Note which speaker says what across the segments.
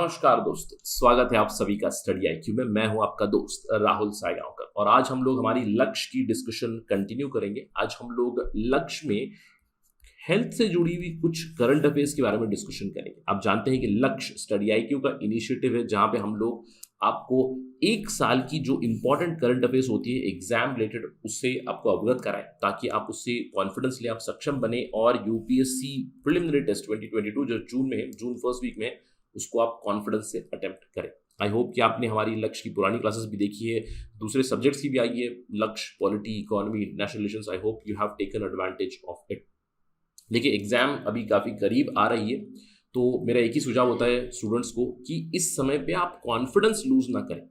Speaker 1: नमस्कार दोस्तों, स्वागत है आप सभी का स्टडी आईक्यू में। मैं हूं आपका दोस्त राहुल सायगांवकर और आज हम लोग हमारी लक्ष्य की डिस्कशन कंटिन्यू करेंगे। आज हम लोग लक्ष्य में हेल्थ से जुड़ी हुई कुछ करंट अफेयर्स के बारे में डिस्कशन करेंगे। आप जानते हैं कि लक्ष्य स्टडी आईक्यू का इनिशिएटिव है जहां पे हम लोग आपको एक साल की जो इंपॉर्टेंट करंट अफेयर्स होती है एग्जाम रिलेटेड उससे आपको अवगत कराएं ताकि आप उससे कॉन्फिडेंस ले, आप सक्षम बने और यूपीएससी प्रिलिमिनरी टेस्ट 2022 जो जून में है, जून फर्स्ट वीक में, उसको आप कॉन्फिडेंस से अटेम्प्ट करें। आई होप कि आपने हमारी लक्ष्य की पुरानी क्लासेस भी देखी है, दूसरे सब्जेक्ट्स की भी आई है, लक्ष्य, polity, economy, international relations. I hope you have taken advantage of it. देखिए, एग्जाम अभी काफ़ी करीब आ रही है, तो मेरा एक ही सुझाव होता है स्टूडेंट्स को कि इस समय पे आप कॉन्फिडेंस लूज ना करें,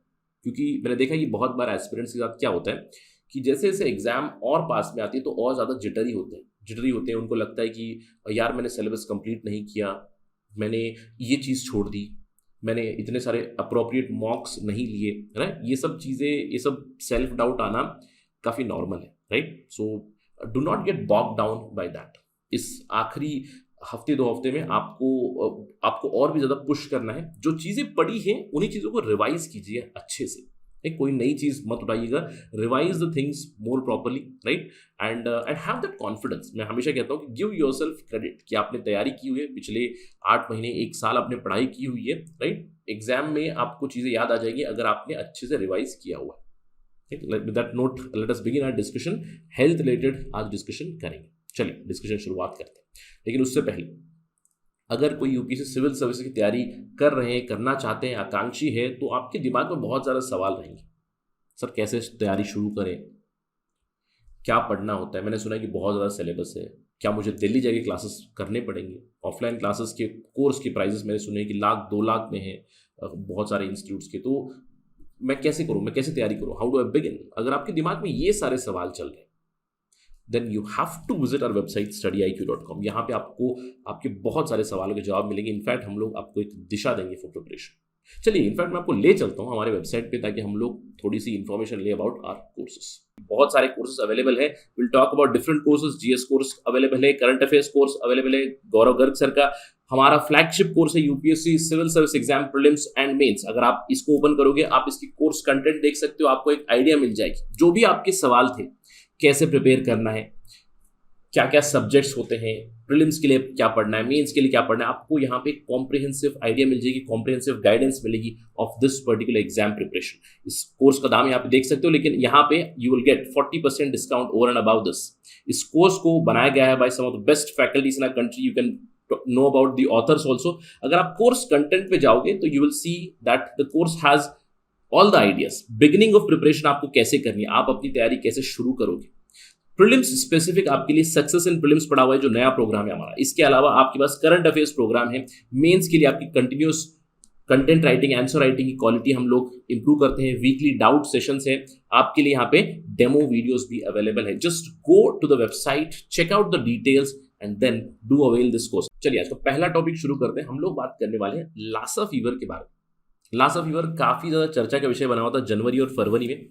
Speaker 1: क्योंकि मैंने देखा कि बहुत बार एस्पिरेंट्स के साथ क्या होता है कि जैसे जैसे एग्जाम और पास में आती है तो और ज़्यादा जिटरी होते हैं। उनको लगता है कि यार मैंने सिलेबस कंप्लीट नहीं किया, मैंने ये चीज़ छोड़ दी, मैंने इतने सारे अप्रोप्रिएट मॉक्स नहीं लिए, राइट। ये सब चीज़ें, ये सब सेल्फ डाउट आना काफ़ी नॉर्मल है, right. So do not get bog down by that. इस आखिरी हफ्ते 2 हफ्ते में आपको और भी ज़्यादा पुश करना है। जो चीज़ें पढ़ी हैं उन्हीं चीज़ों को रिवाइज कीजिए अच्छे से। एक कोई नई चीज़ मत उठाइएगा, revise the things more properly, right, and have that confidence. मैं हमेशा कहता हूँ कि गिव योरसेल्फ क्रेडिट कि आपने तैयारी की हुई है, पिछले 8 महीने 1 साल आपने पढ़ाई की हुई है, राइट। एग्जाम में आपको चीज़ें याद आ जाएगी अगर आपने अच्छे से रिवाइज किया हुआ है। With that note let us begin our discussion. Health related आज डिस्कशन करेंगे। चलिए डिस्कशन शुरुआत करते हैं, लेकिन उससे पहले अगर कोई यूपीएससी सिविल सर्विस की तैयारी कर रहे हैं, करना चाहते हैं, आकांक्षी है, तो आपके दिमाग में बहुत ज़्यादा सवाल रहेंगे। सर कैसे तैयारी शुरू करें, क्या पढ़ना होता है। मैंने सुना है कि बहुत ज़्यादा सिलेबस है, क्या मुझे दिल्ली जाके क्लासेस करने पड़ेंगे। ऑफलाइन क्लासेस के कोर्स के प्राइजेस मैंने सुने कि 1,00,000-2,00,000 में है बहुत सारे इंस्टीट्यूट्स के। तो मैं कैसे करूँ, मैं कैसे तैयारी करूँ, हाउ डू आई बिगिन। अगर आपके दिमाग में ये सारे सवाल चल रहे हैं, then you have to visit our website studyiq.com। यहाँ पे आपको आपके बहुत सारे सवालों के जवाब मिलेंगे। इनफैक्ट हम लोग आपको एक दिशा देंगे फॉर प्रिपरेशन। चलिए, इनफैक्ट मैं आपको ले चलता हूँ हमारे वेबसाइट पे ताकि हम लोग थोड़ी सी इन्फॉर्मेशन ले अबाउट आवर कोर्सेस। बहुत सारे कोर्सेस अवेलेबल है। Will talk about different courses. GS course available है, करंट अफेयर्स कोर्स अवेलेबल है, गौरव गर्ग सर का हमारा फ्लैगशिप कोर्स है UPSC civil service exam prelims and mains. अगर आप इसको ओपन करोगे, आप इसकी कोर्स कंटेंट देख सकते हो, आपको एक आइडिया मिल जाएगी। जो भी आपके सवाल थे, कैसे प्रिपेयर करना है, क्या क्या सब्जेक्ट्स होते हैं, प्रीलिम्स के लिए क्या पढ़ना है, मेंस के लिए क्या पढ़ना है, आपको यहाँ पे कॉम्प्रिहेंसिव आइडिया मिल जाएगी, कॉम्प्रिहेंसिव गाइडेंस मिलेगी of this particular exam preparation. इस कोर्स का दाम यहाँ पे देख सकते हो, लेकिन यहाँ पे you will get 40% discount over and about this. इस कोर्स को बनाया गया है by some of the best faculties in our country. You can know about the authors also. अगर आप कोर्स कंटेंट पे जाओगे तो you will see that the course has all the ideas. Beginning of preparation आपको कैसे करनी है, आप अपनी तैयारी कैसे शुरू करोगे। प्रीलिम्स स्पेसिफिक आपके लिए सक्सेस इन प्रीलिम्स पढ़ा हुआ है, जो नया प्रोग्राम है हमारा। इसके अलावा आपके पास करंट अफेयर्स प्रोग्राम है। मेंस के लिए आपकी continuous content writing, answer writing की क्वालिटी हम लोग इंप्रूव करते हैं। वीकली डाउट सेशंस है आपके लिए, यहाँ पे डेमो वीडियोस भी अवेलेबल है। Just go to the website, check out the details and then do avail this course. चलिए आज तो पहला टॉपिक शुरू करते हैं। हम लोग बात करने वाले हैं लासा फीवर के बारे में। लासा फीवर काफी ज्यादा चर्चा का विषय बना हुआ था जनवरी और फरवरी में।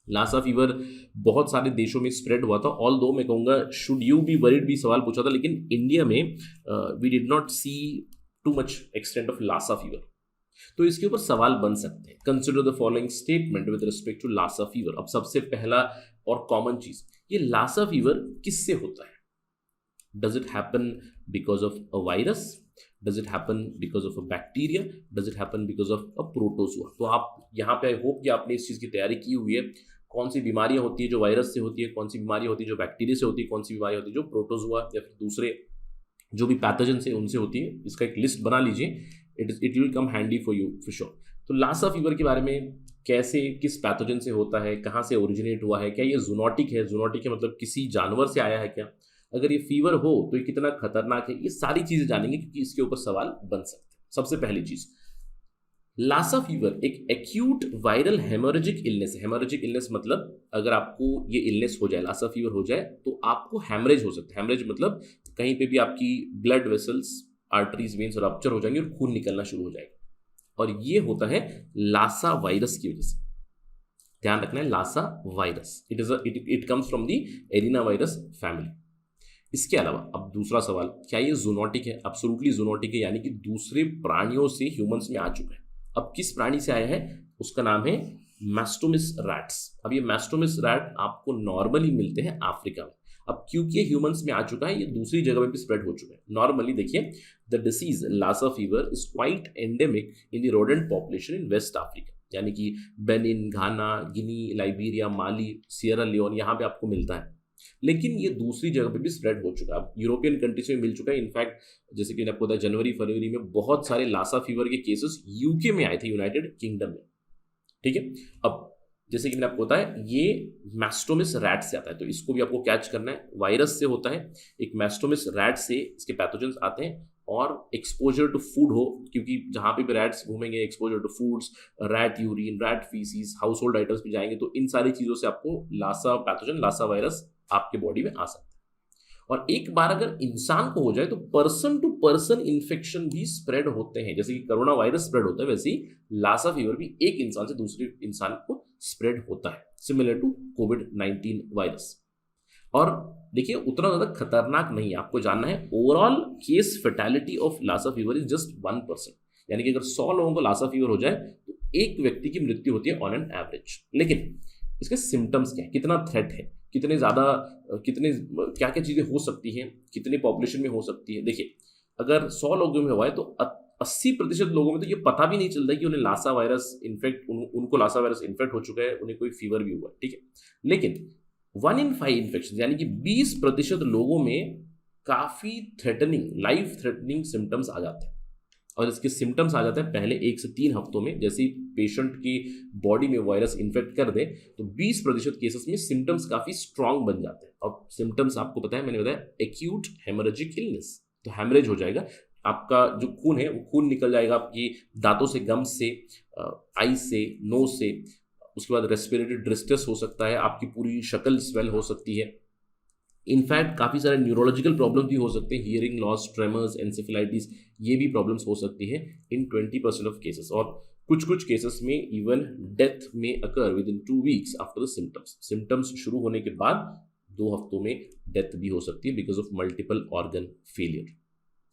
Speaker 1: लासा फीवर बहुत सारे देशों में स्प्रेड हुआ था। ऑल दो मैं कहूँगा शुड यू बी वरीड भी सवाल पूछा था, लेकिन इंडिया में we did not see too much extent of Lassa fever. तो इसके ऊपर सवाल बन सकते हैं। Consider the following statement with respect to Lassa fever. अब सबसे पहला और कॉमन चीज, ये लासा फीवर किससे होता है? Does it happen because of a virus? Does it happen because of a bacteria? Does it happen because of a protozoa? तो आप यहाँ पे आई होप कि आपने इस चीज़ की तैयारी की हुई है। कौन सी बीमारियाँ होती है जो वायरस से होती है, कौन सी बीमारी होती है जो बैक्टीरिया से होती है, कौन सी बीमारी होती है जो प्रोटोजोआ या फिर दूसरे जो भी पैथोजन से उनसे होती है। इसका एक लिस्ट बना लीजिए, it will come handy for you for sure. तो लासा फीवर के बारे में, कैसे, किस पैथोजन से होता है, कहाँ से ओरिजिनेट हुआ है, क्या ये जूनोटिक है? जूनोटिक है मतलब किसी जानवर से आया है क्या? अगर ये फीवर हो तो ये कितना खतरनाक है, ये सारी चीजें जानेंगे क्योंकि इसके ऊपर सवाल बन सकते हैं। सबसे पहली चीज, लासा फीवर एक एक्यूट वायरल हेमोरेजिक इलनेस है। हेमोरेजिक इलनेस मतलब अगर आपको ये इलनेस हो जाए, लासा फीवर हो जाए, तो आपको हैमरेज हो सकता है। हैमरेज मतलब कहीं पे भी आपकी blood vessels, arteries, veins rupture हो जाएंगे और खून निकलना शुरू हो जाएगा। और ये होता है लासा वायरस की वजह से। ध्यान रखना है, Lassa virus it comes from the arena virus family. इसके अलावा अब दूसरा सवाल, क्या ये जूनोटिक है? एब्सोल्युटली जूनोटिक है, यानी कि दूसरे प्राणियों से ह्यूमंस में आ चुका है। अब किस प्राणी से आया है? उसका नाम है मैस्टोमिस रैट्स। अब ये मैस्टोमिस रैट आपको नॉर्मली मिलते हैं अफ्रीका में। अब क्योंकि ये ह्यूमंस में आ चुका है, ये दूसरी जगह में भी स्प्रेड हो चुका है। नॉर्मली देखिए, the disease Lassa fever is quite endemic in the rodent population in West Africa, यानी कि Benin, Ghana, Guinea, Liberia, Mali, Sierra Leone, यहाँ पे आपको मिलता है। लेकिन ये दूसरी जगह पे भी स्प्रेड हो चुका है, अब यूरोपियन कंट्रीज में मिल चुका है। इनफैक्ट जैसे कि आपको पता है, जनवरी फरवरी में बहुत सारे लासा फीवर के केसेस यूके में आए थे, यूनाइटेड किंगडम में। ठीक है, अब जैसे कि मैंने आपको बताया, ये मैस्टोमिस रैट से आता है, तो इसको भी आपको कैच करना है। वायरस से होता है, एक मैस्टोमिस रैट से इसके पैथोजेंस आते हैं, और एक्सपोजर टू फूड हो, क्योंकि जहां पे भी रैट्स घूमेंगे, exposure to foods, rat urine, rat faeces, household items भी जाएंगे, तो इन सारी चीजों से आपको लासा पैथोजन, लासा वायरस आपके बॉडी में आ सकता है। और एक बार अगर इंसान को हो जाए तो पर्सन टू पर्सन इन्फेक्शन भी स्प्रेड होते हैं। जैसे कि कोरोना वायरस स्प्रेड होता है, वैसे ही लासा फीवर भी एक इंसान से दूसरे इंसान को स्प्रेड होता है, सिमिलर टू कोविड-19 वायरस। और देखिए, उतना ज्यादा खतरनाक नहीं है। आपको जानना है, overall case fatality of Lassa fever is just 1%, यानी कि अगर 100 लोगों को लासा फीवर हो जाए तो एक व्यक्ति की मृत्यु होती है ऑन एन एवरेज। लेकिन इसके सिम्टम्स क्या है, कितना थ्रेट है, कितने ज्यादा, कितने क्या क्या चीजें हो सकती हैं, कितने पॉपुलेशन में हो सकती है। देखिए, अगर 100 लोगों में हुआ है तो 80% लोगों में तो ये पता भी नहीं चलता है कि उन्हें लासा वायरस इन्फेक्ट, उनको लासा वायरस इन्फेक्ट हो चुका है, उन्हें कोई फीवर भी हुआ है। ठीक है, लेकिन 1 in 5 इन्फेक्शन, यानी कि 20% लोगों में काफी थ्रेटनिंग, लाइफ थ्रेटनिंग सिम्टम्स आ जाते हैं। और इसके सिम्टम्स आ जाते हैं पहले 1 से 3 हफ्तों में। जैसे ही पेशेंट की बॉडी में वायरस इन्फेक्ट कर दे तो 20% केसेस में सिम्टम्स काफी स्ट्रांग बन जाते हैं। और सिम्टम्स आपको पता है, मैंने बताया, एक्यूट हेमोरेजिक इलनेस, तो हेमरेज हो जाएगा, आपका जो खून है वो खून निकल जाएगा आपकी दांतों से, गम्स से, आई से, नोज से। उसके बाद रेस्पिरेटरी डिस्ट्रेस हो सकता है, आपकी पूरी शक्ल स्वेल हो सकती है। इनफैक्ट काफ़ी सारे न्यूरोलॉजिकल प्रॉब्लम भी हो सकते हैं, हियरिंग लॉस, ट्रेमर्स, एंसेफेलाइटिस, ये भी प्रॉब्लम्स हो सकती है इन 20% ऑफ केसेस। और कुछ कुछ केसेस में इवन डेथ में occur with in 2 weeks after the symptoms. Symptoms शुरू होने के बाद 2 हफ्तों में डेथ भी हो सकती है because of multiple organ failure.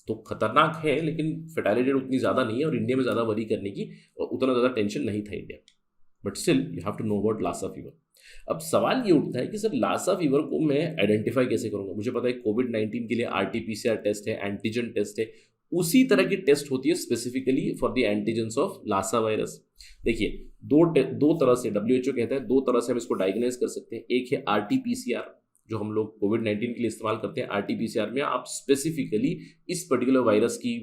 Speaker 1: तो खतरनाक है, लेकिन फेटालिटी रेट उतनी ज़्यादा नहीं है, और इंडिया में ज़्यादा वरी करने की और उतना ज़्यादा टेंशन नहीं था India, but still you have to know about Lassa fever. अब सवाल ये उठता है कि सर, लासा फीवर को मैं आइडेंटिफाई कैसे करूंगा? मुझे पता है कोविड-19 के लिए RT-PCR टेस्ट है, एंटीजन टेस्ट है, उसी तरह की टेस्ट होती है specifically for the antigens of Lassa virus. देखिए, दो तरह से WHO कहता है, 2 तरह से हम इसको डायग्नोज कर सकते हैं। एक है RT-PCR, जो हम लोग कोविड-19 के लिए इस्तेमाल करते हैं। RT-PCR में आप स्पेसिफिकली इस पर्टिकुलर वायरस की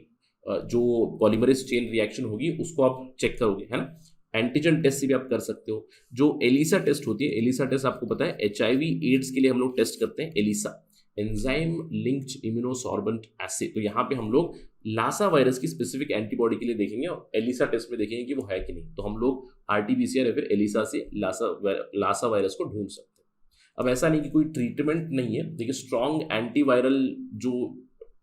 Speaker 1: जो पॉलीमरेज चेन रिएक्शन होगी उसको आप चेक करोगे, है ना। एंटीजन टेस्ट से भी आप कर सकते हो। जो एलिसा टेस्ट होती है, एलिसा टेस्ट आपको पता है HIV एड्स के लिए हम लोग टेस्ट करते हैं, एलिसा, एंजाइम लिंक्ड इम्यूनोसॉर्बेंट एसे। तो यहाँ पे हम लोग लासा वायरस की स्पेसिफिक एंटीबॉडी के लिए देखेंगे और एलिसा टेस्ट में देखेंगे कि वो है कि नहीं। तो हम लोग RT-PCR या फिर एलिसा से लासा वायरस को ढूंढ सकते हैं। अब ऐसा नहीं कि कोई ट्रीटमेंट नहीं है। देखिए, स्ट्रॉन्ग एंटीवायरल जो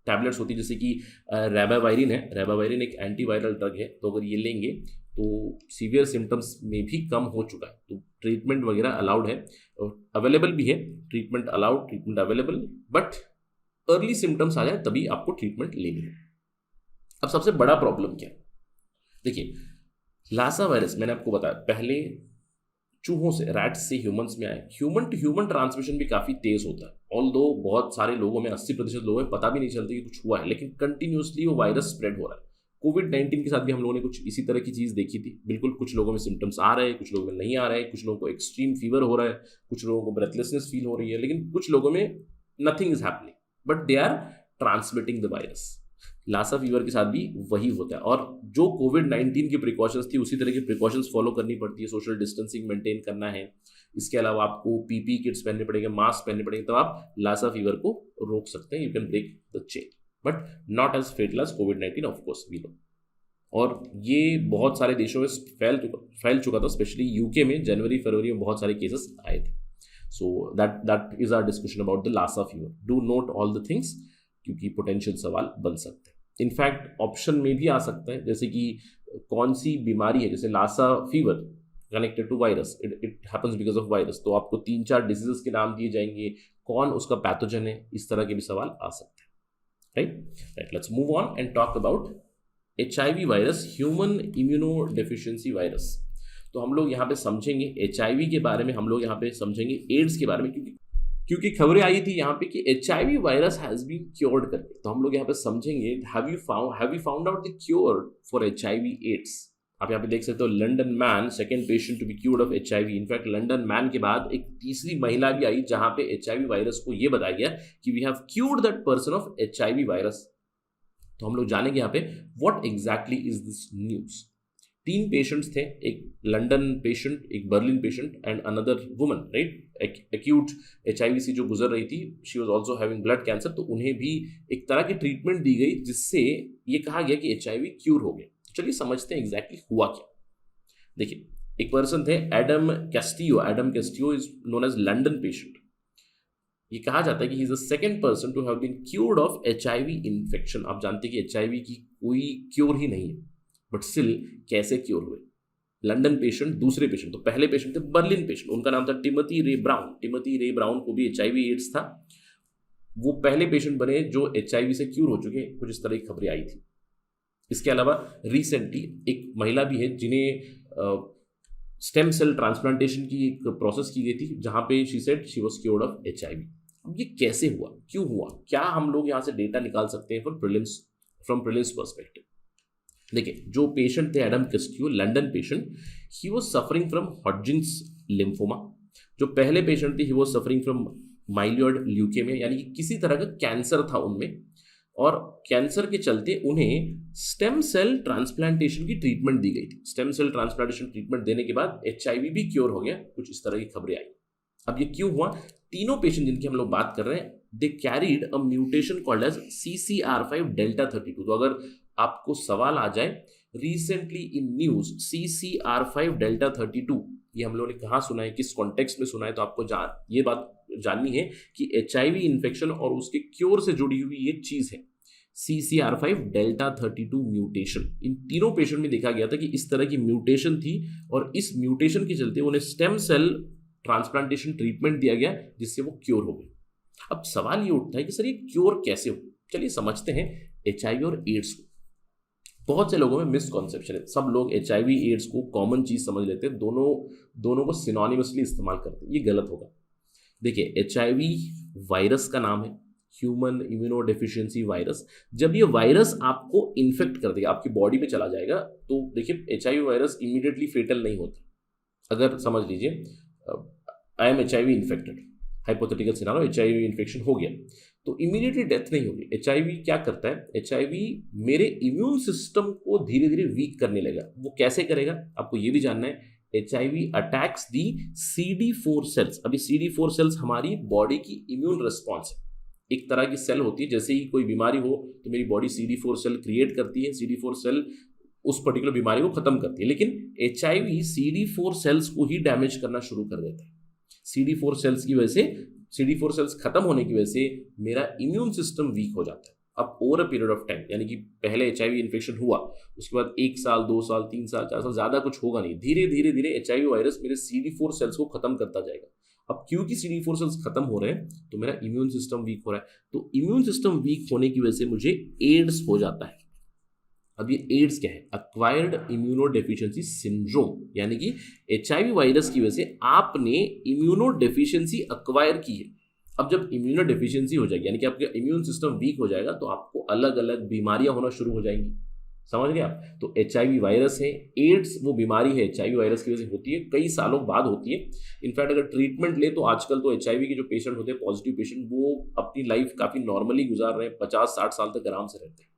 Speaker 1: टैबलेट्स होती है, जैसे कि रेबावायरिन है, रेबावायरिन एक एंटीवायरल ड्रग है, तो अगर ये लेंगे तो सीवियर सिम्टम्स में भी कम हो चुका है। तो ट्रीटमेंट वगैरह अलाउड है, अवेलेबल भी है, treatment allowed, treatment available, but early symptoms आ जाए तभी आपको ट्रीटमेंट लेनी है। अब सबसे बड़ा प्रॉब्लम क्या है? देखिए, लासा वायरस मैंने आपको बताया पहले चूहों से, रैट्स से ह्यूमंस में आए। ह्यूमन टू ह्यूमन ट्रांसमिशन भी काफ़ी तेज होता है। ऑल्दो बहुत सारे लोगों में, 80% लोगों में पता भी नहीं चलता कि कुछ हुआ है, लेकिन कंटिन्यूसली वो वायरस स्प्रेड हो रहा है। कोविड-19 के साथ भी हम लोगों ने कुछ इसी तरह की चीज़ देखी थी। बिल्कुल, कुछ लोगों में सिम्टम्स आ रहे हैं, कुछ लोगों में नहीं आ रहे हैं, कुछ लोगों को एक्सट्रीम फीवर हो रहा है, कुछ लोगों को ब्रेथलेसनेस फील हो रही है, लेकिन कुछ लोगों में nothing is happening, but they are transmitting the virus. Lassa fever के साथ भी वही होता है। और जो कोविड-19 की प्रिकॉशंस थी, उसी तरह की प्रिकॉशंस फॉलो करनी पड़ती है। सोशल डिस्टेंसिंग मेंटेन करना है, इसके अलावा आपको PPE किट्स पहनने पड़ेंगे, मास्क पहनने पड़ेंगे, तब आप लासा फीवर को रोक सकते हैं। You can break the chain, but not as fatal as कोविड-19 ऑफ कोर्स वी नो। और ये बहुत सारे देशों में फैल चुका था, स्पेशली यूके में जनवरी फरवरी में बहुत सारे केसेस आए थे। So that is our discussion about the Lassa fever. Do note all the things, क्योंकि पोटेंशियल सवाल बन सकते हैं। इनफैक्ट ऑप्शन में भी आ सकता है, जैसे कि कौन सी बीमारी है, जैसे Lassa fever connected to virus, it happens because of virus. तो आपको 3-4 डिजीजेस के नाम दिए जाएंगे, कौन उसका पैथोजन है, इस तरह के भी सवाल आ सकते हैं, right. Let's move on and talk about HIV virus, human immunodeficiency virus. तो हम लोग यहाँ पे समझेंगे HIV के बारे में, हम लोग यहाँ पे समझेंगे एड्स के बारे में, क्योंकि खबरें आई थी यहाँ पे कि HIV virus has been cured करके। तो हम लोग यहाँ पे समझेंगे have you found out the cure for HIV AIDS. आप यहाँ पे देख सकते हो, London man second patient to be cured of HIV। In fact London man के बाद एक तीसरी महिला भी आई जहां पे HIV वायरस को ये बताया गया कि we have cured that person of HIV virus. तो हम लोग जानेंगे यहाँ पे what exactly is this news. 3 patients थे, एक लंदन पेशेंट, एक Berlin patient and another woman, right, acute HIV से जो गुजर रही थी, she was also having blood cancer. तो उन्हें भी एक तरह की ट्रीटमेंट दी गई जिससे ये कहा गया कि HIV क्यूर हो गया। चलिए समझते हैं एग्जैक्टली हुआ क्या। देखिए, एक पर्सन थे Adam Castillo is known as London patient. ये कहा जाता है कि he is the second person to have been cured of HIV infection. आप जानते हैं कि HIV की कोई क्योर ही नहीं है, बट स्टिल कैसे क्योर हुए। लंदन पेशेंट, दूसरे पेशेंट, तो पहले पेशेंट थे बर्लिन पेशेंट, उनका नाम था टिमोथी रे ब्राउन को भी HIV एड्स था। वो पहले पेशेंट बने जो HIV से क्यूर हो चुके, कुछ इस तरह की खबरें आई थी। इसके अलावा रिसेंटली एक महिला भी है जिन्हें स्टेम सेल ट्रांसप्लांटेशन की एक प्रोसेस की गई थी, जहां पे she said she was cured of HIV। अब ये कैसे हुआ, क्यों हुआ, क्या हम लोग यहाँ से डेटा निकाल सकते हैं फ्रॉम प्रीलिम्स पर्सपेक्टिव। देखिए, जो पेशेंट थे Adam Castillo, London patient, he was suffering from Hodgkin's lymphoma. जो पहले पेशेंट थे, he was suffering from myeloid leukaemia, यानी कि किसी तरह का कैंसर था उनमें, और कैंसर के चलते उन्हें स्टेम सेल ट्रांसप्लांटेशन की ट्रीटमेंट दी गई थी। स्टेम सेल ट्रांसप्लांटेशन ट्रीटमेंट देने के बाद HIV भी क्योर हो गया, कुछ इस तरह की खबरें आई। अब ये क्यों हुआ? तीनों पेशेंट जिनकी हम लोग बात कर रहे हैं, they carried a mutation called as CCR5 delta 32। तो अगर आपको सवाल आ जाए recently in news CCR5 delta 32, ये हम लोगों ने कहाँ सुना है, किस कॉन्टेक्स्ट में सुना है, तो आपको ये बात जाननी है कि HIV इन्फेक्शन और उसके क्योर से जुड़ी हुई ये चीज है CCR5 डेल्टा 32 म्यूटेशन। इन तीनों पेशेंट में देखा गया था कि इस तरह की म्यूटेशन थी, और इस म्यूटेशन के चलते उन्हें स्टेम सेल ट्रांसप्लांटेशन ट्रीटमेंट दिया गया, जिससे वो क्योर हो गए। अब सवाल ये उठता है कि सर ये क्योर कैसे हो। चलिए समझते हैं HIV और एड्स को। बहुत से लोगों में मिसकॉन्सेप्शन है, सब लोग HIV एड्स को कॉमन चीज समझ लेते हैं, दोनों को सिनोनिमसली इस्तेमाल करते हैं, ये गलत होगा। देखिए, HIV वायरस का नाम है, ह्यूमन इम्यूनोडेफिशिएंसी वायरस। जब ये वायरस आपको इन्फेक्ट कर देगा, आपकी बॉडी में चला जाएगा, तो देखिए HIV वायरस इमीडिएटली फेटल नहीं होता। अगर समझ लीजिए I am HIV infected, hypothetical scenario, HIV infection हो गया, तो इमीडिएटली डेथ नहीं होगी। HIV क्या करता है, HIV मेरे इम्यून सिस्टम को धीरे धीरे वीक करने लगेगा। वो कैसे करेगा, आपको ये भी जानना है। HIV अटैक्स दी CD4 सेल्स। अभी CD4 सेल्स हमारी बॉडी की इम्यून रिस्पॉन्स है, एक तरह की सेल होती है, जैसे ही कोई बीमारी हो तो मेरी बॉडी CD4 सेल क्रिएट करती है, CD4 सेल उस पर्टिकुलर बीमारी को खत्म करती है। लेकिन HIV CD4 सेल्स को ही डैमेज करना शुरू कर देता है। CD4 सेल्स की वजह से, CD4 सेल्स खत्म होने की वजह से मेरा इम्यून सिस्टम वीक हो जाता है। अब over a period of time, यानी कि पहले HIV इन्फेक्शन हुआ, उसके बाद 1 साल 2 साल 3 साल 4 साल, ज्यादा कुछ होगा नहीं, धीरे धीरे धीरे HIV वायरस मेरे CD4 सेल्स को खत्म करता जाएगा। अब क्योंकि CD4 सेल्स खत्म हो रहे हैं तो मेरा इम्यून सिस्टम वीक हो रहा है, तो इम्यून सिस्टम वीक होने की वजह से मुझे एड्स हो जाता है। अब ये एड्स क्या है, एक्वायर्ड इम्यूनोडेफिशिएंसी सिंड्रोम, यानी कि HIV वायरस की वजह से आपने इम्यूनोडेफिशिएंसी एक्वायर की है। अब जब इम्यूनोडेफिशिएंसी हो जाएगी, यानी कि आपका इम्यून सिस्टम वीक हो जाएगा, तो आपको अलग अलग बीमारियां होना शुरू हो जाएंगी। समझ गए आप? तो HIV वायरस है, एड्स वो बीमारी है HIV वायरस की वजह से होती है, कई सालों बाद होती है। इनफैक्ट अगर ट्रीटमेंट ले तो आजकल तो HIV के जो पेशेंट होते हैं, पॉजिटिव पेशेंट, वो अपनी लाइफ काफी नॉर्मली गुजार रहे हैं, 50-60 साल तक आराम से रहते हैं।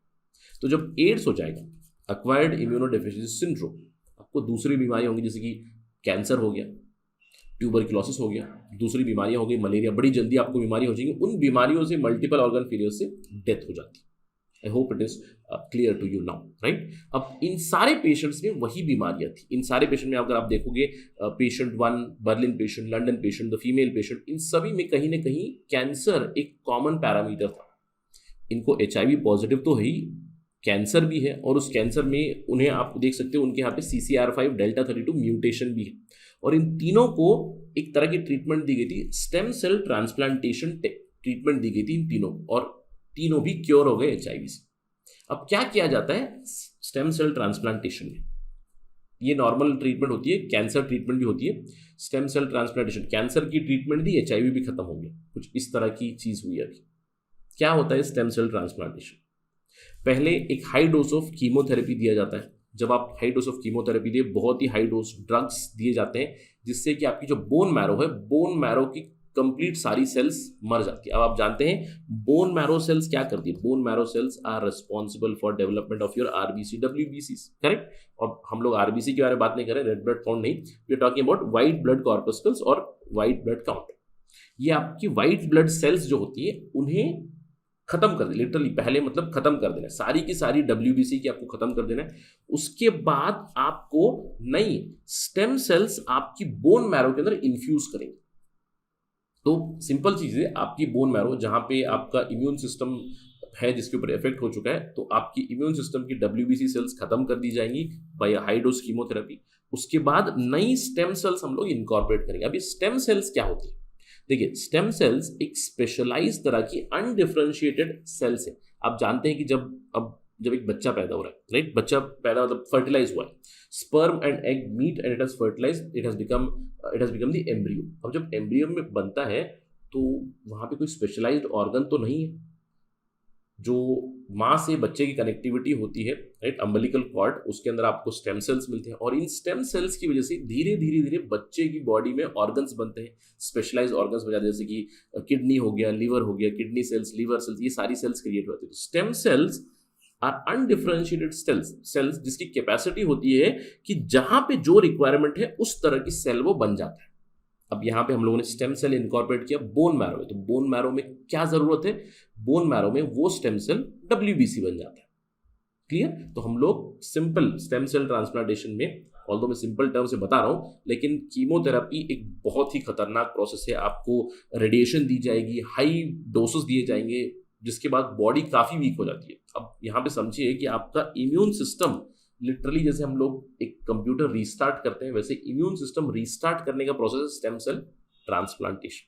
Speaker 1: तो जब एड्स हो जाएगा, एक्वायर्ड इम्यूनोडेफिशिएंसी सिंड्रोम, आपको दूसरी बीमारियां होंगी, जैसे कि कैंसर हो गया, ट्यूबरक्लोसिस हो गया, दूसरी बीमारियां हो गई, मलेरिया, बड़ी जल्दी आपको बीमारी हो जाएगी। उन बीमारियों से, मल्टीपल ऑर्गन फेलियर से डेथ हो जाती है। I hope it is clear to you now, right. अब इन सारे पेशेंट्स में वही बीमारियां थी। इन सारे पेशेंट में अगर आप देखोगे, patient 1 Berlin patient, London patient, the female patient, इन सभी में कहीं ना कहीं कैंसर एक कॉमन पैरामीटर था। इनको HIV पॉजिटिव तो है ही, कैंसर भी है, और उस कैंसर में उन्हें आप देख सकते हो उनके यहाँ पे CCR5 डेल्टा 32 म्यूटेशन भी है, और इन तीनों को एक तरह की ट्रीटमेंट दी गई थी, स्टेम सेल ट्रांसप्लांटेशन ट्रीटमेंट दी गई थी इन तीनों, और तीनों भी क्योर हो गए HIV से। अब क्या किया जाता है स्टेम सेल ट्रांसप्लांटेशन में? ये नॉर्मल ट्रीटमेंट होती है, कैंसर ट्रीटमेंट भी होती है, स्टेम सेल ट्रांसप्लांटेशन, कैंसर की ट्रीटमेंट दी, HIV भी खत्म हो गया, कुछ इस तरह की चीज हुई अभी। क्या होता है स्टेम सेल ट्रांसप्लांटेशन? पहले एक हाई डोज ऑफ कीमोथेरेपी दिया जाता है। जब आप हाई डोज ऑफ कीमोथेरेपी दिए, बहुत ही हाई डोज ड्रग्स दिए जाते हैं, जिससे कि आपकी जो बोन मैरो है, बोन मैरो की कंप्लीट सारी सेल्स मर जाती है। अब आप जानते हैं बोन मैरो सेल्स क्या करती है? Bone marrow cells are responsible for development of your RBC WBC, correct? और हम लोग RBC के बारे में बात नहीं कर रहे, रेड ब्लड काउंट नहीं, we are talking about white blood corpuscles और व्हाइट ब्लड काउंट। ये आपकी व्हाइट ब्लड सेल्स जो होती है उन्हें खत्म कर दे, लिटरली पहले मतलब खत्म कर देना, सारी की सारी WBC की आपको खत्म कर देना है। उसके बाद आपको नई स्टेम सेल्स आपकी बोन मैरो के अंदर इन्फ्यूज करेंगे। तो सिंपल चीज है, आपकी बोन मैरो जहां पे आपका इम्यून सिस्टम है जिसके ऊपर इफेक्ट हो चुका है, तो आपकी इम्यून सिस्टम की WBC सेल्स खत्म कर दी जाएंगी बाय हाई डोज कीमोथेरेपी। उसके बाद नई स्टेम सेल्स हम लोग इनकॉर्पोरेट करेंगे। अभी स्टेम सेल्स क्या होती है? देखिए, स्टेम सेल्स एक स्पेशलाइज तरह की अनडिफरेंशिएटेड सेल्स है। आप जानते हैं कि जब एक बच्चा पैदा हो रहा है, राइट, बच्चा पैदा मतलब फर्टिलाइज हुआ है, sperm and egg meet and it has fertilised, it has become the embryo. अब जब एम्ब्रियो में बनता है तो वहां पे कोई स्पेशलाइज्ड ऑर्गन तो नहीं है। जो माँ से बच्चे की कनेक्टिविटी होती है, राइट, अम्बिलिकल कॉर्ड, उसके अंदर आपको स्टेम सेल्स मिलते हैं, और इन स्टेम सेल्स की वजह से धीरे धीरे धीरे बच्चे की बॉडी में ऑर्गन्स बनते हैं, स्पेशलाइज्ड ऑर्गन्स बन जाते हैं, जैसे कि किडनी हो गया, लीवर हो गया, किडनी सेल्स, लीवर सेल्स, ये सारी सेल्स क्रिएट होती है। Stem cells are undifferentiated cells जिसकी कैपेसिटी होती है कि जहां पे जो रिक्वायरमेंट है उस तरह की सेल वो बन जाता है। अब यहाँ पे हम लोगों ने स्टेम सेल इनकॉर्पोरेट किया बोन मैरो में, तो बोन मैरो में क्या जरूरत है? बोन मैरो में वो स्टेम सेल WBC बन जाता है। क्लियर? तो हम लोग सिंपल स्टेम सेल ट्रांसप्लांटेशन में, ऑल्दो मैं सिंपल टर्म से बता रहा हूं, लेकिन कीमोथेरेपी एक बहुत ही खतरनाक प्रोसेस है। आपको रेडिएशन दी जाएगी, हाई डोसेस दिए जाएंगे, जिसके बाद बॉडी काफी वीक हो जाती है। अब यहाँ पे समझिए कि आपका इम्यून सिस्टम लिटरली, जैसे हम लोग एक कंप्यूटर रीस्टार्ट करते हैं, वैसे इम्यून सिस्टम रीस्टार्ट करने का प्रोसेस है स्टेम सेल ट्रांसप्लांटेशन।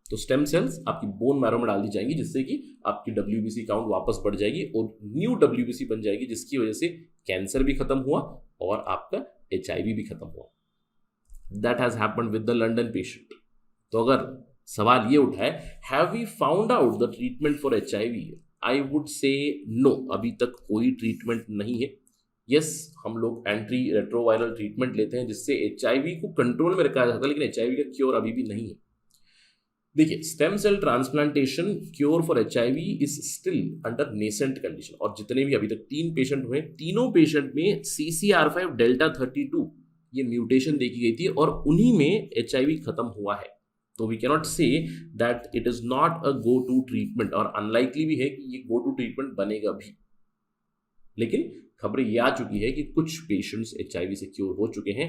Speaker 1: तो स्टेम सेल्स आपकी बोन मैरो में डाल दी जाएंगी, जिससे कि आपकी WBC काउंट वापस बढ़ जाएगी और न्यू WBC बन जाएगी, जिसकी वजह से कैंसर भी खत्म हुआ और आपका HIV भी खत्म हुआ। That has happened with the London patient. तो अगर सवाल ये उठा है, have we found out the treatment for HIV? I would say no, अभी तक कोई ट्रीटमेंट नहीं है। यस, हम लोग एंटी रेट्रोवायरल ट्रीटमेंट लेते हैं जिससे HIV को कंट्रोल में रखा जाता है, लेकिन HIV का क्योर अभी भी नहीं है। देखिए, stem cell transplantation cure for HIV is still under nascent condition, और जितने भी अभी तक 3 पेशेंट हुए, तीनों पेशेंट में CCR5 डेल्टा 32 ये म्यूटेशन देखी गई थी, और उन्हीं में HIV खत्म हुआ है। तो we cannot say that it is not a go to treatment, और अनलाइकली भी है कि ये गो टू ट्रीटमेंट बनेगा भी। लेकिन खबरें ये आ चुकी है कि कुछ पेशेंट्स HIV से क्योर हो चुके हैं।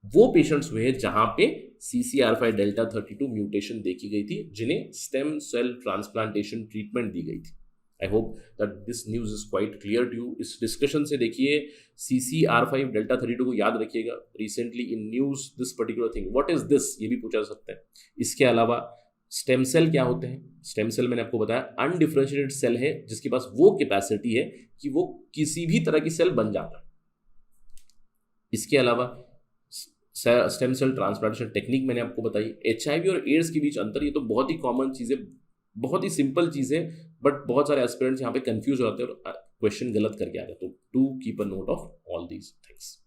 Speaker 1: वो पेशेंट्स हुए हैं जहां पे CCR5 डेल्टा 32 म्यूटेशन देखी गई थी, जिन्हें स्टेम सेल ट्रांसप्लांटेशन ट्रीटमेंट दी गई थी। I hope that this news is quite clear to you. इस डिस्कशन से देखिए, CCR5 डेल्टा 32 को याद रखिएगा। Recently in news this particular thing, what is this, ये भी पूछा जा सकता है। इसके अलावा स्टेम सेल क्या होते हैं? स्टेम सेल मैंने आपको बताया अनडिफरेंशिएटेड सेल है जिसके पास वो कैपेसिटी है कि वो किसी भी तरह की सेल बन जाता है। इसके अलावा स्टेम सेल ट्रांसप्लांटेशन टेक्निक मैंने आपको बताई। HIV और एड्स के बीच अंतर, ये तो बहुत ही कॉमन चीज है, बहुत ही सिंपल चीज है, बट बहुत सारे एस्पिरेंट्स यहाँ पे कंफ्यूज हो जाते हैं और क्वेश्चन गलत करके आते हैं। तो do keep a note of all these things.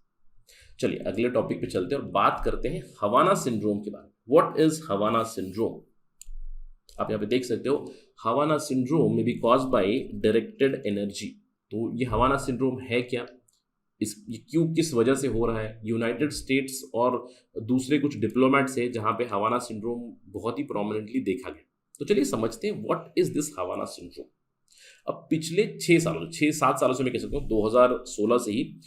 Speaker 1: चलिए अगले टॉपिक पे चलते हैं और बात करते हैं हवाना सिंड्रोम के बारे में। What is Havana syndrome? आप यहाँ पे देख सकते हो, हवाना सिंड्रोम में be cause by directed energy. तो ये हवाना सिंड्रोम है क्या, ये क्यों, किस वजह से हो रहा है? यूनाइटेड स्टेट्स और दूसरे कुछ डिप्लोमेट्स है जहां पे हवाना सिंड्रोम बहुत ही प्रोमिनेंटली देखा गया। तो चलिए समझते हैं what is this Havana syndrome. अब पिछले 6-7 सालों से मैं कह सकता हूँ, 2016 से ही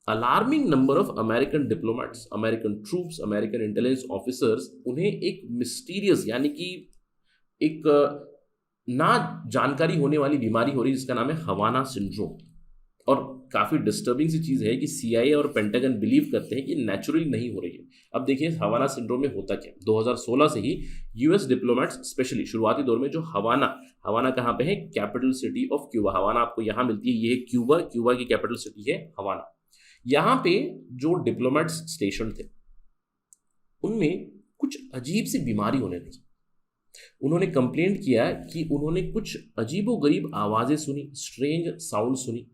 Speaker 1: alarming number of American diplomats, American troops, American intelligence officers, उन्हें एक मिस्टीरियस यानी कि एक ना जानकारी होने वाली बीमारी हो रही है जिसका नाम है हवाना सिंड्रोम। और काफी डिस्टर्बिंग सी चीज है कि सीआईए और पेंटागन बिलीव करते हैं कि नेचुरली नहीं हो रही है। अब देखिए हवाना सिंड्रोम में होता क्या, 2016 से ही यूएस डिप्लोमेट्स स्पेशली शुरुआती दौर में जो हवाना कहाँ पे है, कैपिटल सिटी ऑफ क्यूबा। हवाना आपको यहाँ मिलती है, ये क्यूबा की कैपिटल सिटी है हवाना। यहाँ पे जो डिप्लोमेट्स स्टेशन थे उनमें कुछ अजीब सी बीमारी होने लगी। उन्होंने कंप्लेंट किया कि उन्होंने कुछ अजीबोगरीब आवाजें सुनी, स्ट्रेंज साउंड सुनी।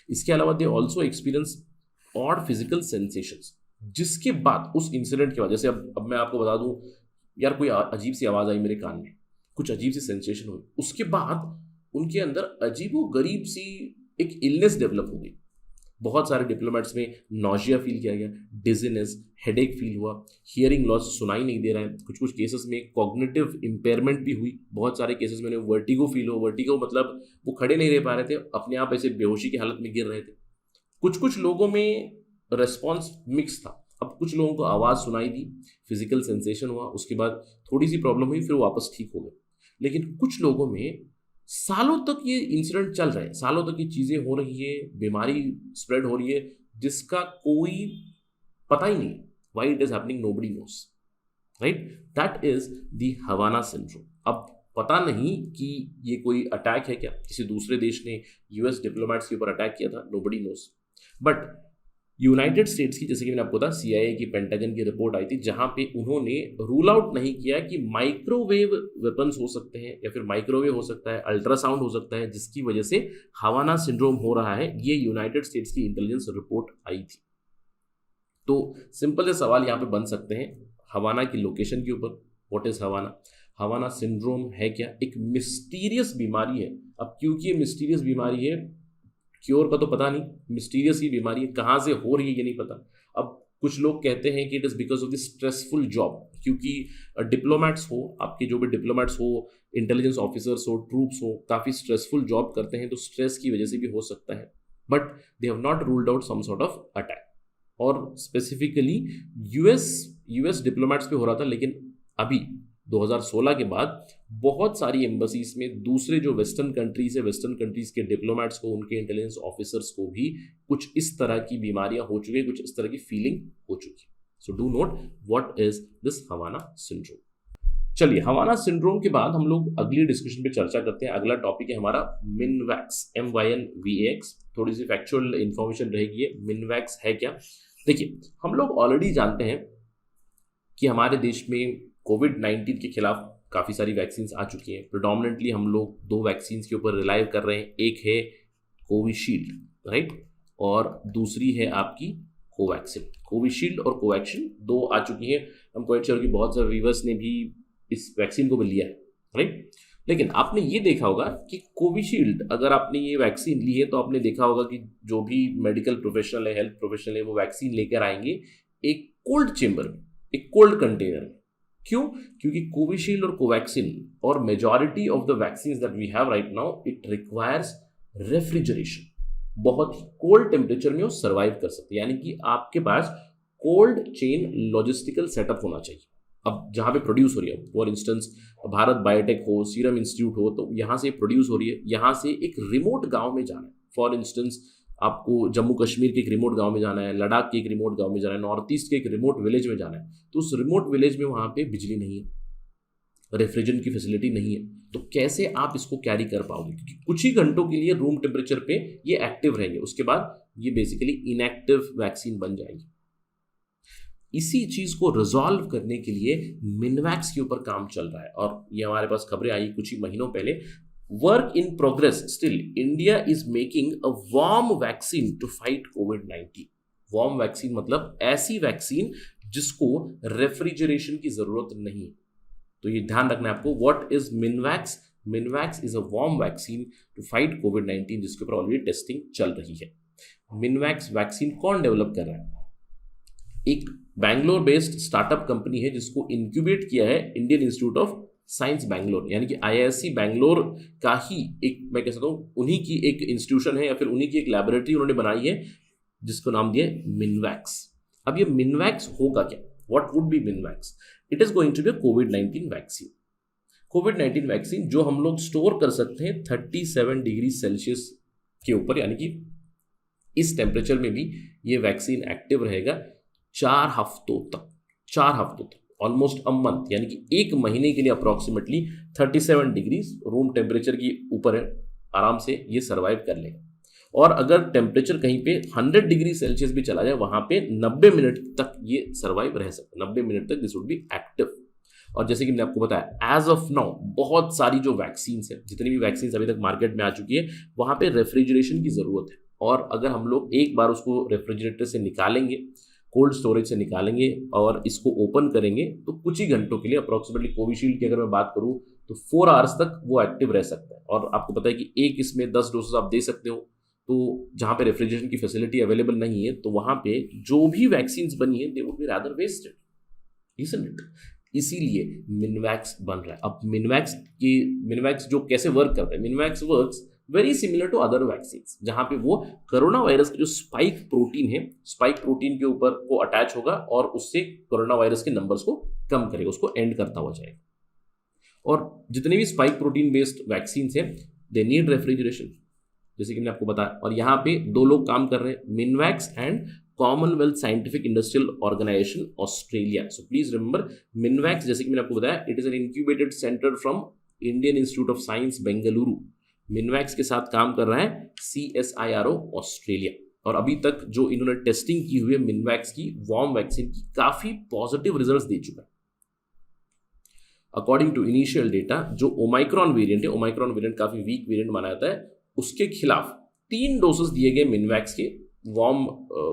Speaker 1: इसके अलावा they also experience odd physical sensations. जिसके बाद उस इंसिडेंट के बाद, जैसे अब मैं आपको बता दूं, यार कोई अजीब सी आवाज आई मेरे कान में, कुछ अजीब सी सेंसेशन हुई, उसके बाद उनके अंदर अजीबोगरीब सी एक इलनेस डेवलप हो गई। बहुत सारे डिप्लोमेट्स में नॉजिया फील किया गया, डिजीनेस, हेडेक फील हुआ, हियरिंग लॉस, सुनाई नहीं दे रहा है। कुछ केसेस में कॉग्निटिव इंपेयरमेंट भी हुई। बहुत सारे केसेस में वर्टिगो फील हो। वर्टिगो मतलब वो खड़े नहीं रह पा रहे थे, अपने आप ऐसे बेहोशी की हालत में गिर रहे थे। कुछ लोगों में रेस्पॉन्स मिक्स था। अब कुछ लोगों को आवाज़ सुनाई दी, फिजिकल सेंसेशन हुआ, उसके बाद थोड़ी सी प्रॉब्लम हुई, फिर वापस ठीक हो गए। लेकिन कुछ लोगों में सालों तक ये इंसिडेंट चल रहे हैं, सालों तक ये चीजें हो रही है, बीमारी स्प्रेड हो रही है जिसका कोई पता ही नहीं। Why it is happening nobody knows, right? That is the Havana syndrome. अब पता नहीं कि ये कोई अटैक है क्या, किसी दूसरे देश ने यूएस डिप्लोमेट्स के ऊपर अटैक किया था, nobody nose. But United states की, जैसे कि मैंने आपको बताया, सीआईए की, पेंटागन की रिपोर्ट आई थी जहां पे उन्होंने रूल आउट नहीं किया कि माइक्रोवेव वेपन्स हो सकते हैं या फिर माइक्रोवेव हो सकता है, अल्ट्रासाउंड हो सकता है, जिसकी वजह से हवाना सिंड्रोम हो रहा है। ये यूनाइटेड स्टेट्स की इंटेलिजेंस रिपोर्ट आई थी। तो सिंपल से सवाल यहाँ पे बन सकते हैं हवाना की लोकेशन के ऊपर। What is Havana? Havana syndrome है क्या? एक मिस्टीरियस बीमारी है। अब क्योंकि ये मिस्टीरियस बीमारी है, क्योर का तो पता नहीं, मिस्टीरियस ही बीमारी है, कहाँ से हो रही है ये नहीं पता। अब कुछ लोग कहते हैं कि it is because of the stressful job, क्योंकि डिप्लोमेट्स हो, आपके जो भी डिप्लोमेट्स हो, इंटेलिजेंस ऑफिसर्स हो, ट्रूप्स हो, काफ़ी स्ट्रेसफुल जॉब करते हैं, तो स्ट्रेस की वजह से भी हो सकता है। But they have not ruled out some sort of attack. और स्पेसिफिकली यूएस डिप्लोमेट्स पे हो रहा था, लेकिन अभी 2016 के बाद बहुत सारी एम्बसीज में दूसरे जो वेस्टर्न कंट्रीज है, वेस्टर्न कंट्रीज के डिप्लोमेट्स को, उनके इंटेलिजेंस ऑफिसर्स को भी कुछ इस तरह की बीमारियां हो चुकी है, कुछ इस तरह की फीलिंग हो चुकी है। So do note what is this Havana syndrome. चलिए, हवाना सिंड्रोम के बाद हम लोग अगली डिस्कशन पे चर्चा करते हैं। अगला टॉपिक है हमारा मिनवैक्स, MYNVAX। थोड़ी सी फैक्चुअल इंफॉर्मेशन रहेगी। मिनवैक्स है क्या? देखिए, हम लोग ऑलरेडी जानते हैं कि हमारे देश में कोविड-19 के खिलाफ काफ़ी सारी वैक्सीन्स आ चुकी हैं। प्रिडोमिनेंटली हम लोग 2 वैक्सीन्स के ऊपर रिलाई कर रहे हैं। एक है कोविशील्ड, राइट, और दूसरी है आपकी कोवैक्सिन। कोविशील्ड और कोवैक्सिन 2 आ चुकी हैं। हम क्वाइट श्योर कि बहुत सारे व्यूअर्स ने भी इस वैक्सीन को भी लिया है, राइट। लेकिन आपने ये देखा होगा कि कोविशील्ड, अगर आपने ये वैक्सीन ली है तो आपने देखा होगा कि जो भी मेडिकल प्रोफेशनल है, हेल्थ प्रोफेशनल है, वो वैक्सीन लेकर आएंगे एक कोल्ड चेम्बर में, एक कोल्ड कंटेनर में। क्यों? क्योंकि कोविशील्ड और कोवैक्सिन और majority of the vaccine that we have right now, it requires refrigeration. बहुत ही कोल्ड टेम्परेचर में वो सर्वाइव कर सकते हैं, यानी कि आपके पास कोल्ड चेन लॉजिस्टिकल सेटअप होना चाहिए। अब जहाँ पे प्रोड्यूस हो रही है, फॉर इंस्टेंस भारत बायोटेक हो, सीरम इंस्टीट्यूट हो, तो यहाँ से प्रोड्यूस हो रही है, यहाँ से एक रिमोट गांव में जाना है। फॉर इंस्टेंस आपको जम्मू कश्मीर के एक रिमोट गांव में जाना है, लद्दाख के एक रिमोट गांव में जाना है, नॉर्थ ईस्ट के एक रिमोट विलेज में जाना है, तो उस रिमोट विलेज में वहाँ पे बिजली नहीं है, रेफ्रिजरेशन की फैसिलिटी नहीं है, तो कैसे आप इसको कैरी कर पाओगे? क्योंकि कुछ ही घंटों के लिए रूम टेम्परेचर पे ये एक्टिव रहेंगे, उसके बाद ये बेसिकली इनएक्टिव वैक्सीन बन जाएगी। इसी चीज को रिजॉल्व करने के लिए मिनवैक्स के ऊपर काम चल रहा है, और ये हमारे पास खबरें आई कुछ ही महीनों पहले। Work in progress still, India is making a warm vaccine to fight कोविड-19। वार्म वैक्सीन मतलब ऐसी वैक्सीन जिसको रेफ्रिजरेशन की जरूरत नहीं। तो ये ध्यान रखना है आपको। What is Minvax? Minvax is a warm vaccine to fight कोविड-19, जिसके ऊपर ऑलरेडी टेस्टिंग चल रही है। मिनवैक्स वैक्सीन कौन डेवलप कर रहा है? एक बैंगलोर बेस्ड स्टार्टअप कंपनी है जिसको इंक्यूबेट किया है Indian Institute of science Bangalore, यानी कि IISc बैंगलोर का ही एक, मैं कह सकता हूँ उन्हीं की एक इंस्टीट्यूशन है या फिर उन्हीं की एक लैबोरेटरी उन्होंने बनाई है, जिसको नाम दिया है मिनवैक्स। अब ये मिनवैक्स होगा क्या? What would be मिनवैक्स? It is going to be a covid vaccine. Covid vaccine जो हम लोग स्टोर कर सकते हैं 37 डिग्री सेल्सियस के ऊपर, यानी कि इस टेम्परेचर में भी ये वैक्सीन एक्टिव रहेगा 4 हफ्तों तक, ऑलमोस्ट अ मंथ, यानी कि 1 महीने के लिए अप्रॉक्सीमेटली 37 डिग्री रूम टेम्परेचर के ऊपर है, आराम से ये सर्वाइव कर लेगा। और अगर टेम्परेचर कहीं पे 100 डिग्री सेल्सियस भी चला जाए, वहां पे 90 मिनट तक ये सर्वाइव रह सकता है, 90 मिनट तक दिस वुड बी एक्टिव। और जैसे कि मैंने आपको बताया, एज ऑफ नाउ बहुत सारी जो वैक्सीन है, जितनी भी वैक्सीन अभी तक मार्केट में आ चुकी है, वहां पे रेफ्रिजरेशन की जरूरत है। और अगर हम लोग एक बार उसको रेफ्रिजरेटर से निकालेंगे, कोल्ड स्टोरेज से निकालेंगे और इसको ओपन करेंगे, तो कुछ ही घंटों के लिए, अप्रॉक्सीमेटली कोविशील्ड की अगर मैं बात करूं तो 4 आवर्स तक वो एक्टिव रह सकता है। और आपको पता है कि एक इसमें 10 डोसेज आप दे सकते हो। तो जहां पे रेफ्रिजरेशन की फैसिलिटी अवेलेबल नहीं है, तो वहां पे जो भी वैक्सीन बनी है, they would be rather wasted, isn't it? इसीलिए मिनवैक्स बन रहा है। अब मिनवैक्स जो कैसे वर्क करता है, Minvax works very similar to other vaccine, जहां पे वो कोरोना वायरस की जो स्पाइक प्रोटीन है, स्पाइक प्रोटीन के ऊपर को अटैच होगा और उससे कोरोना वायरस के नंबर्स को कम करेगा, उसको एंड करता हुआ जाएगा। और जितने भी स्पाइक प्रोटीन बेस्ड वैक्सीन है, दे नीड रेफ्रिजरेशन, जैसे कि मैंने आपको बताया। और यहाँ पे 2 लोग काम कर रहे हैं, Minvax and Commonwealth Scientific Industrial Organisation Australia. So please remember, Minvax, जैसे कि मैंने आपको बताया, it is an incubated centre from Indian Institute of Science Bengaluru. Minvax के साथ काम कर रहा है CSIRO ऑस्ट्रेलिया। और अभी तक जो इन्होंने टेस्टिंग की हुई है मिनवैक्स की वार्म वैक्सीन की, काफी पॉजिटिव रिजल्ट्स दे चुका है। अकॉर्डिंग टू इनिशियल डेटा, जो ओमाइक्रॉन वेरिएंट है, ओमाइक्रॉन वेरिएंट काफी वीक वेरिएंट माना जाता है, उसके खिलाफ 3 डोसेस दिए गए मिनवैक्स के, वार्म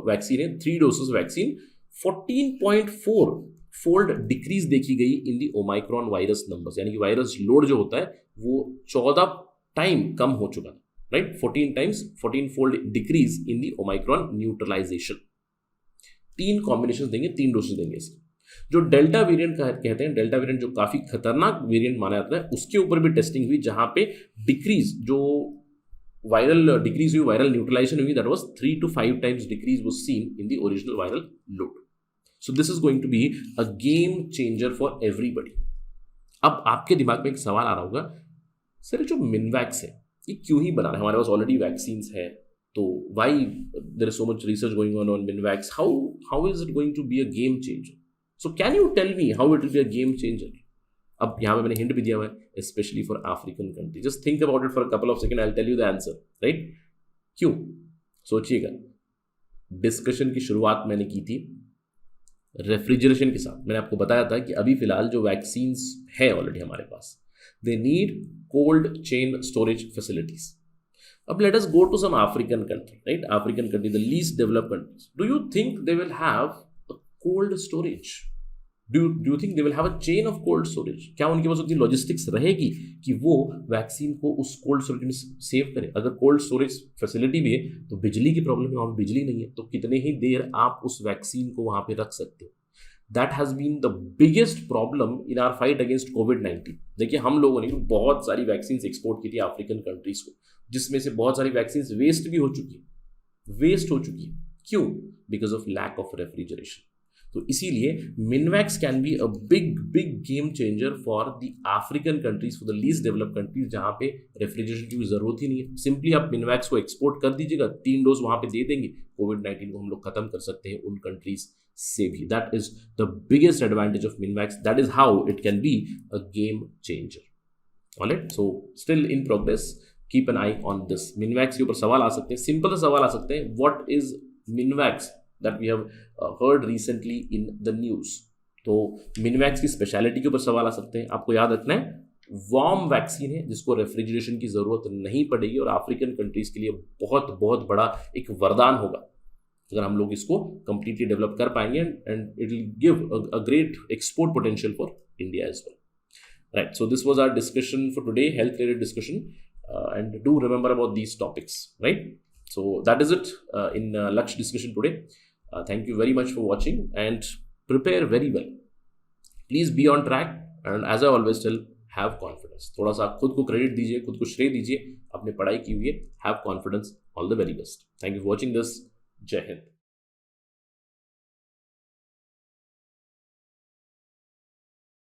Speaker 1: वैक्सीन है, 3 डोसेस वैक्सीन, 14.4 फोल्ड डिक्रीज देखी गई इन दी ओमाइक्रॉन वायरस नंबर्स, यानी कि वायरस लोड जो होता है वो 14 टाइम कम हो चुका है, right? 14 fold decrease in the Omicron neutralisation. 3 combination देंगे, 3 डोसेज देंगे इसके। जो डेल्टा वेरिएंट कहते हैं, डेल्टा वेरिएंट जो काफी खतरनाक वेरिएंट माना जाता है, उसके ऊपर भी टेस्टिंग हुई, जहां पे डिक्रीज जो वायरल डिक्रीज हुई, वायरल न्यूट्रलाइजेशन हुई, that was 3 to 5 times decrease was seen in the original viral load. So this is going to be a game changer for everybody. अब आपके दिमाग में एक सवाल आ रहा होगा, सर जो मिनवैक्स है ये क्यों ही बना रहा है, हमारे पास ऑलरेडी वैक्सीन है, तो why there is so much research going on Minvax, how is it going to be a game changer? So can you tell me how it will be a game changer? अब यहाँ पे मैंने hint भी दिया हुआ है, specially for African country. Just think about it for a couple of second, I will tell you the answer, right? क्यों? सोचिएगा। डिस्कशन की शुरुआत मैंने की थी रेफ्रिजरेशन के साथ। मैंने आपको बताया था कि अभी फिलहाल जो वैक्सीन है ऑलरेडी हमारे पास, they need cold chain storage facilities. अब let us go to some African country, right? African country, the least developed countries. Do you think they will have a cold storage? Do you think they will have a chain of cold storage? क्या उनके पास उतनी logistics रहेगी कि वो vaccine को उस cold storage में save करें? अगर कोल्ड स्टोरेज फैसिलिटी भी है, तो बिजली की प्रॉब्लम है, वहां बिजली नहीं है, तो कितने ही देर आप उस वैक्सीन को वहां पे रख सकते हो? That has been the biggest problem in our fight against कोविड-19। देखिए, हम लोगों ने बहुत सारी वैक्सीन एक्सपोर्ट की थी अफ्रीकन कंट्रीज को, जिसमें से बहुत सारी वैक्सीन वेस्ट भी हो चुकी है। क्यों? Because of lack of refrigeration. तो इसीलिए Minvax can be a big game changer for the African countries, for the least developed countries, जहां पे रेफ्रिजरेशन की जरूरत ही नहीं है। सिंपली आप मिनवैक्स को एक्सपोर्ट कर दीजिएगा, 3 डोज वहां पे दे देंगे, कोविड-19 को हम लोग खत्म कर सकते हैं उन कंट्रीज से भी। That is the biggest advantage of Minvax, that is how it can be a game changer. Alright, so still in progress, keep an eye on this. Minvax के ऊपर सवाल आ सकते हैं, सिंपल से सवाल आ सकते हैं, what is Minvax, that we have heard recently in the news। तो मिनवैक्स की स्पेशलिटी के ऊपर सवाल आ सकते हैं। आपको याद रखना है, वार्म वैक्सीन है जिसको रेफ्रिजरेशन की जरूरत नहीं पड़ेगी, और अफ्रीकन कंट्रीज के लिए बहुत बड़ा एक वरदान होगा अगर हम लोग इसको कंप्लीटली डेवलप कर पाएंगे, and it will give a great export potential for India as well, right? So this was our discussion for today, health related discussion, and do remember about these topics, right? So that is it in Laksh discussion today. Thank you very much for watching, and prepare very well. Please be on track, and as I always tell, have confidence. थोड़ा सा खुद को credit दीजिए, खुद को श्रेय दीजिए, अपने पढ़ाई की हुई है, have confidence, all the very best. Thank you for watching this. जय हिंद.